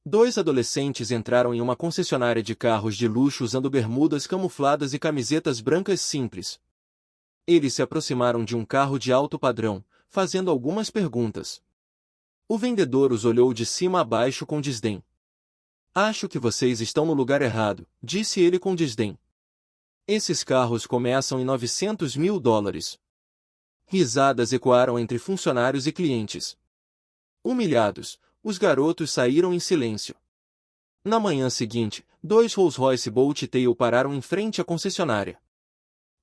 Dois adolescentes entraram em uma concessionária de carros de luxo usando bermudas camufladas e camisetas brancas simples. Eles se aproximaram de um carro de alto padrão, fazendo algumas perguntas. O vendedor os olhou de cima a baixo com desdém. "Acho que vocês estão no lugar errado", disse ele com desdém. "Esses carros começam em $900.000. Risadas ecoaram entre funcionários e clientes. Humilhados, os garotos saíram em silêncio. Na manhã seguinte, dois Rolls-Royce Bolt Tail pararam em frente à concessionária.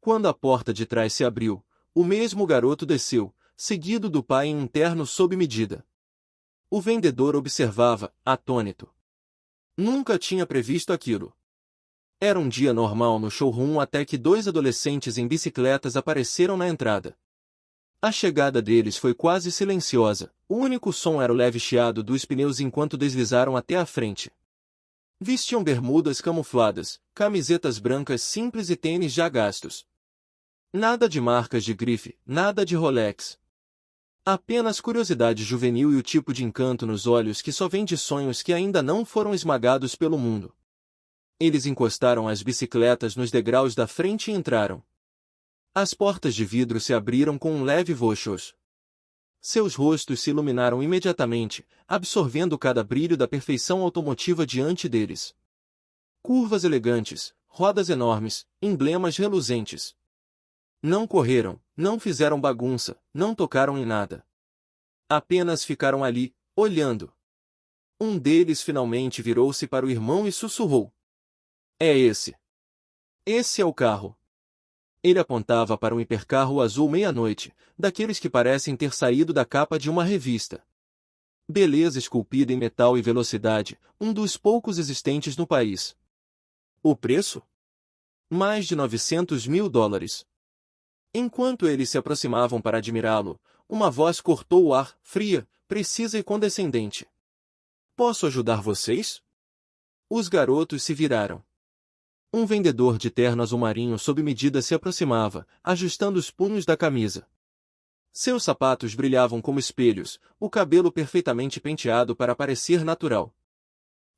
Quando a porta de trás se abriu, o mesmo garoto desceu, seguido do pai em um terno sob medida. O vendedor observava, atônito. Nunca tinha previsto aquilo. Era um dia normal no showroom até que dois adolescentes em bicicletas apareceram na entrada. A chegada deles foi quase silenciosa, o único som era o leve chiado dos pneus enquanto deslizaram até a frente. Vestiam bermudas camufladas, camisetas brancas simples e tênis já gastos. Nada de marcas de grife, nada de Rolex. Apenas curiosidade juvenil e o tipo de encanto nos olhos que só vem de sonhos que ainda não foram esmagados pelo mundo. Eles encostaram as bicicletas nos degraus da frente e entraram. As portas de vidro se abriram com um leve voxos. Seus rostos se iluminaram imediatamente, absorvendo cada brilho da perfeição automotiva diante deles. Curvas elegantes, rodas enormes, emblemas reluzentes. Não correram, não fizeram bagunça, não tocaram em nada. Apenas ficaram ali, olhando. Um deles finalmente virou-se para o irmão e sussurrou. "É esse. Esse é o carro." Ele apontava para um hipercarro azul meia-noite, daqueles que parecem ter saído da capa de uma revista. Beleza esculpida em metal e velocidade, um dos poucos existentes no país. O preço? Mais de $900.000. Enquanto eles se aproximavam para admirá-lo, uma voz cortou o ar, fria, precisa e condescendente. "Posso ajudar vocês?" Os garotos se viraram. Um vendedor de terno azul marinho sob medida se aproximava, ajustando os punhos da camisa. Seus sapatos brilhavam como espelhos, o cabelo perfeitamente penteado para parecer natural.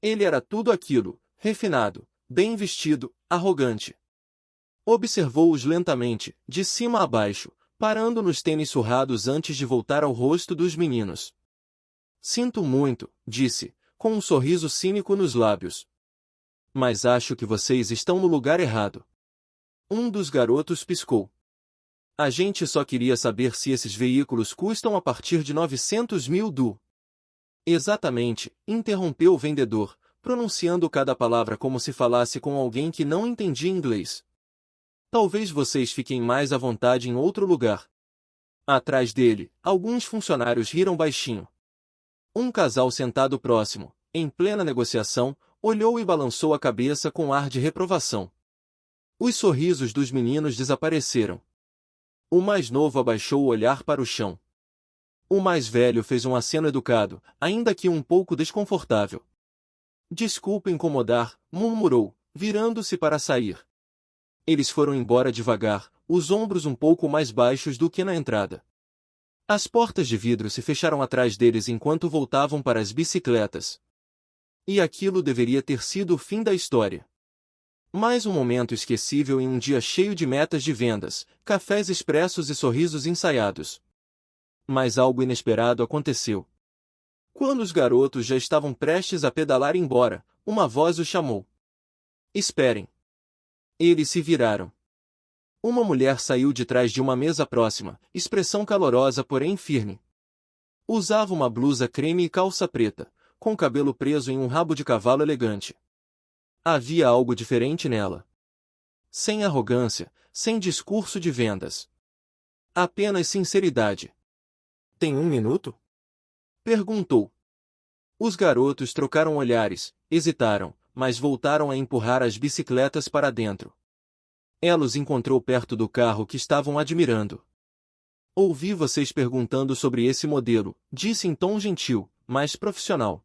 Ele era tudo aquilo, refinado, bem vestido, arrogante. Observou-os lentamente, de cima a baixo, parando nos tênis surrados antes de voltar ao rosto dos meninos. "Sinto muito", disse, com um sorriso cínico nos lábios. "Mas acho que vocês estão no lugar errado." Um dos garotos piscou. "A gente só queria saber se esses veículos custam a partir de $900.000. "Exatamente", interrompeu o vendedor, pronunciando cada palavra como se falasse com alguém que não entendia inglês. "Talvez vocês fiquem mais à vontade em outro lugar." Atrás dele, alguns funcionários riram baixinho. Um casal sentado próximo, em plena negociação, olhou e balançou a cabeça com ar de reprovação. Os sorrisos dos meninos desapareceram. O mais novo abaixou o olhar para o chão. O mais velho fez um aceno educado, ainda que um pouco desconfortável. "Desculpe incomodar", murmurou, virando-se para sair. Eles foram embora devagar, os ombros um pouco mais baixos do que na entrada. As portas de vidro se fecharam atrás deles enquanto voltavam para as bicicletas. E aquilo deveria ter sido o fim da história. Mais um momento esquecível em um dia cheio de metas de vendas, cafés expressos e sorrisos ensaiados. Mas algo inesperado aconteceu. Quando os garotos já estavam prestes a pedalar embora, uma voz os chamou. "Esperem." Eles se viraram. Uma mulher saiu de trás de uma mesa próxima, expressão calorosa porém firme. Usava uma blusa creme e calça preta, com cabelo preso em um rabo de cavalo elegante. Havia algo diferente nela. Sem arrogância, sem discurso de vendas. Apenas sinceridade. "Tem um minuto?" perguntou. Os garotos trocaram olhares, hesitaram, mas voltaram a empurrar as bicicletas para dentro. Ela os encontrou perto do carro que estavam admirando. "Ouvi vocês perguntando sobre esse modelo", disse em tom gentil, mas profissional.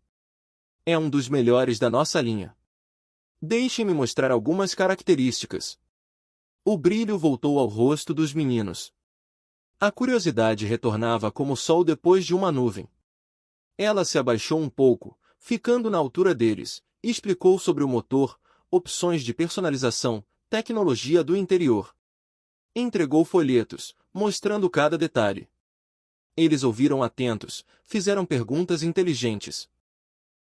"É um dos melhores da nossa linha. Deixem-me mostrar algumas características." O brilho voltou ao rosto dos meninos. A curiosidade retornava como o sol depois de uma nuvem. Ela se abaixou um pouco, ficando na altura deles, e explicou sobre o motor, opções de personalização, tecnologia do interior. Entregou folhetos, mostrando cada detalhe. Eles ouviram atentos, fizeram perguntas inteligentes.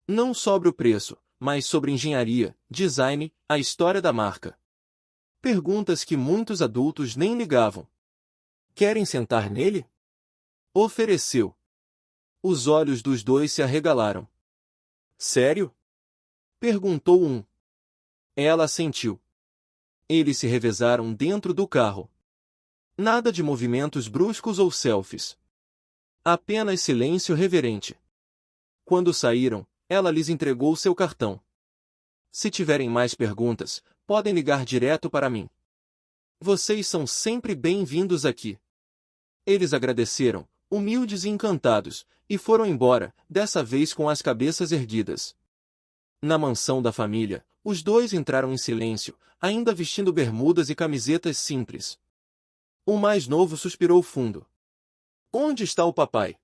Não sobre o preço, mas sobre engenharia, design, a história da marca. Perguntas que muitos adultos nem ligavam. Querem sentar nele? Ofereceu. Os olhos dos dois se arregalaram. Sério? Perguntou um. Ela assentiu. Eles se revezaram dentro do carro. Nada de movimentos bruscos ou selfies. Apenas silêncio reverente. Quando saíram, ela lhes entregou seu cartão. Se tiverem mais perguntas, podem ligar direto para mim. Vocês são sempre bem-vindos aqui. Eles agradeceram, humildes e encantados, e foram embora, dessa vez com as cabeças erguidas. Na mansão da família, os dois entraram em silêncio, ainda vestindo bermudas e camisetas simples. O mais novo suspirou fundo. Onde está o papai?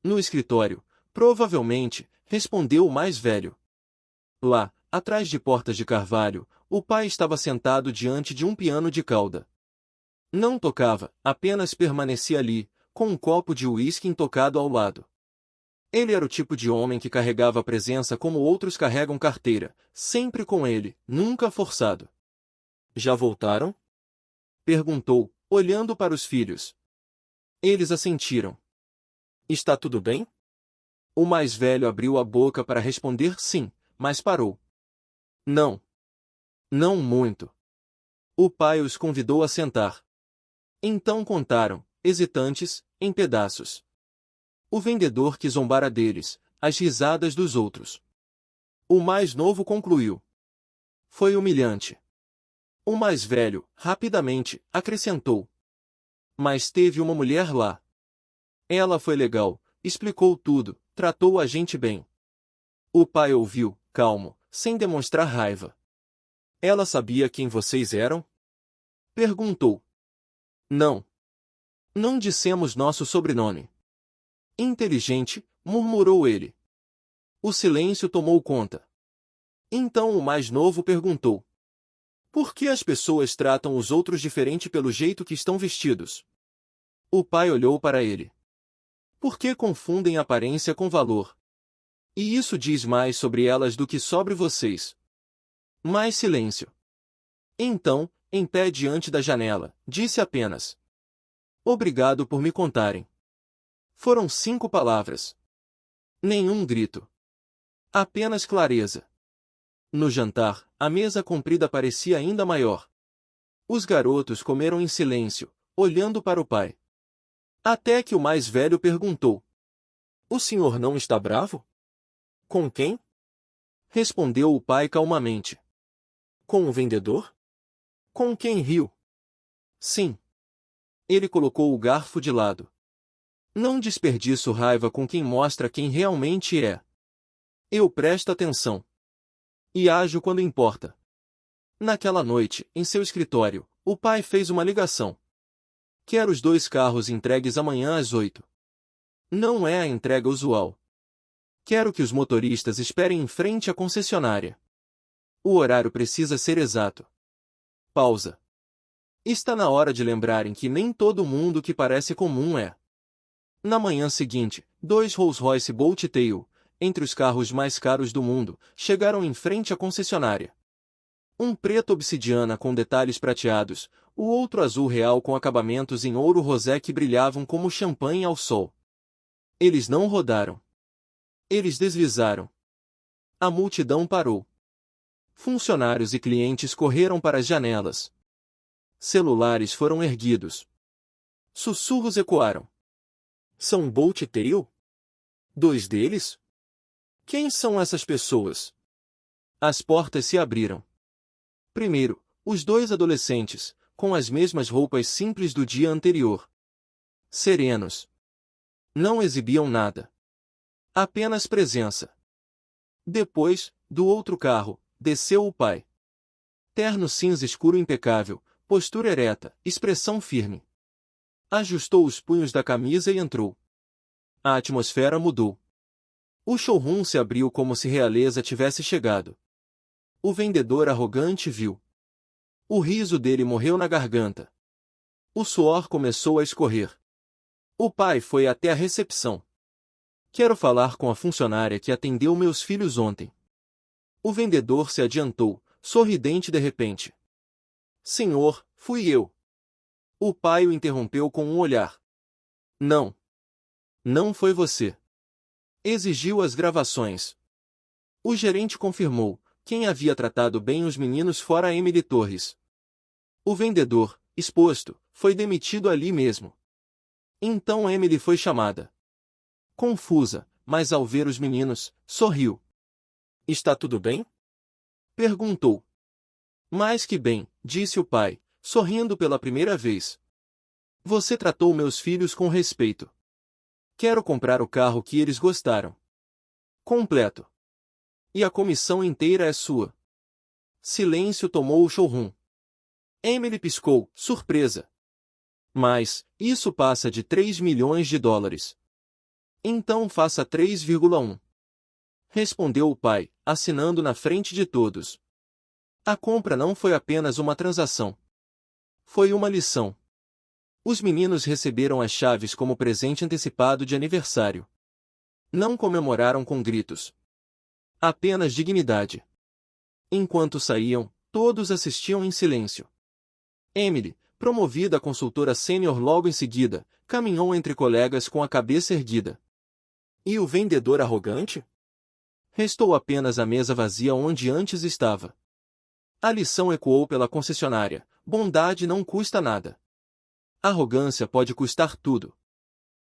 No escritório, provavelmente, respondeu o mais velho. Lá, atrás de portas de carvalho, o pai estava sentado diante de um piano de cauda. Não tocava, apenas permanecia ali, com um copo de uísque intocado ao lado. Ele era o tipo de homem que carregava a presença como outros carregam carteira, sempre com ele, nunca forçado. Já voltaram? Perguntou, olhando para os filhos. Eles assentiram. Está tudo bem? O mais velho abriu a boca para responder sim, mas parou. Não. Não muito. O pai os convidou a sentar. Então contaram, hesitantes, em pedaços. O vendedor que zombara deles, as risadas dos outros. O mais novo concluiu. Foi humilhante. O mais velho, rapidamente, acrescentou. Mas teve uma mulher lá. Ela foi legal, explicou tudo, tratou a gente bem. O pai ouviu, calmo, sem demonstrar raiva. Ela sabia quem vocês eram? Perguntou. Não. Não dissemos nosso sobrenome. Inteligente, murmurou ele. O silêncio tomou conta. Então o mais novo perguntou. Por que as pessoas tratam os outros diferente pelo jeito que estão vestidos? O pai olhou para ele. Por que confundem aparência com valor? E isso diz mais sobre elas do que sobre vocês. Mais silêncio. Então, em pé diante da janela, disse apenas. Obrigado por me contarem. Foram 5 palavras. Nenhum grito. Apenas clareza. No jantar, a mesa comprida parecia ainda maior. Os garotos comeram em silêncio, olhando para o pai. Até que o mais velho perguntou. O senhor não está bravo? Com quem? Respondeu o pai calmamente. Com o vendedor? Com quem riu? Sim. Ele colocou o garfo de lado. Não desperdiço raiva com quem mostra quem realmente é. Eu presto atenção. E ajo quando importa. Naquela noite, em seu escritório, o pai fez uma ligação. Quero os 2 carros entregues amanhã às 8. Não é a entrega usual. Quero que os motoristas esperem em frente à concessionária. O horário precisa ser exato. Pausa. Está na hora de lembrarem que nem todo mundo que parece comum é. Na manhã seguinte, 2 Rolls-Royce Bolt Tail, entre os carros mais caros do mundo, chegaram em frente à concessionária. Um preto obsidiana com detalhes prateados, o outro azul real com acabamentos em ouro rosé que brilhavam como champanhe ao sol. Eles não rodaram. Eles deslizaram. A multidão parou. Funcionários e clientes correram para as janelas. Celulares foram erguidos. Sussurros ecoaram. São Bolt Tail? 2 deles? Quem são essas pessoas? As portas se abriram. Primeiro, os 2 adolescentes, com as mesmas roupas simples do dia anterior. Serenos. Não exibiam nada. Apenas presença. Depois, do outro carro, desceu o pai. Terno cinza escuro impecável, postura ereta, expressão firme. Ajustou os punhos da camisa e entrou. A atmosfera mudou. O showroom se abriu como se realeza tivesse chegado. O vendedor arrogante viu. O riso dele morreu na garganta. O suor começou a escorrer. O pai foi até a recepção. Quero falar com a funcionária que atendeu meus filhos ontem. O vendedor se adiantou, sorridente de repente. Senhor, fui eu. O pai o interrompeu com um olhar. Não. Não foi você. Exigiu as gravações. O gerente confirmou. Quem havia tratado bem os meninos fora Emily Torres. O vendedor, exposto, foi demitido ali mesmo. Então Emily foi chamada. Confusa, mas ao ver os meninos, sorriu. Está tudo bem? Perguntou. Mais que bem, disse o pai, sorrindo pela primeira vez. Você tratou meus filhos com respeito. Quero comprar o carro que eles gostaram. Completo. E a comissão inteira é sua. Silêncio tomou o showroom. Emily piscou, surpresa. Mas, isso passa de 3 milhões de dólares. Então faça 3,1. Respondeu o pai, assinando na frente de todos. A compra não foi apenas uma transação. Foi uma lição. Os meninos receberam as chaves como presente antecipado de aniversário. Não comemoraram com gritos. Apenas dignidade. Enquanto saíam, todos assistiam em silêncio. Emily, promovida a consultora sênior logo em seguida, caminhou entre colegas com a cabeça erguida. E o vendedor arrogante? Restou apenas a mesa vazia onde antes estava. A lição ecoou pela concessionária: bondade não custa nada. Arrogância pode custar tudo.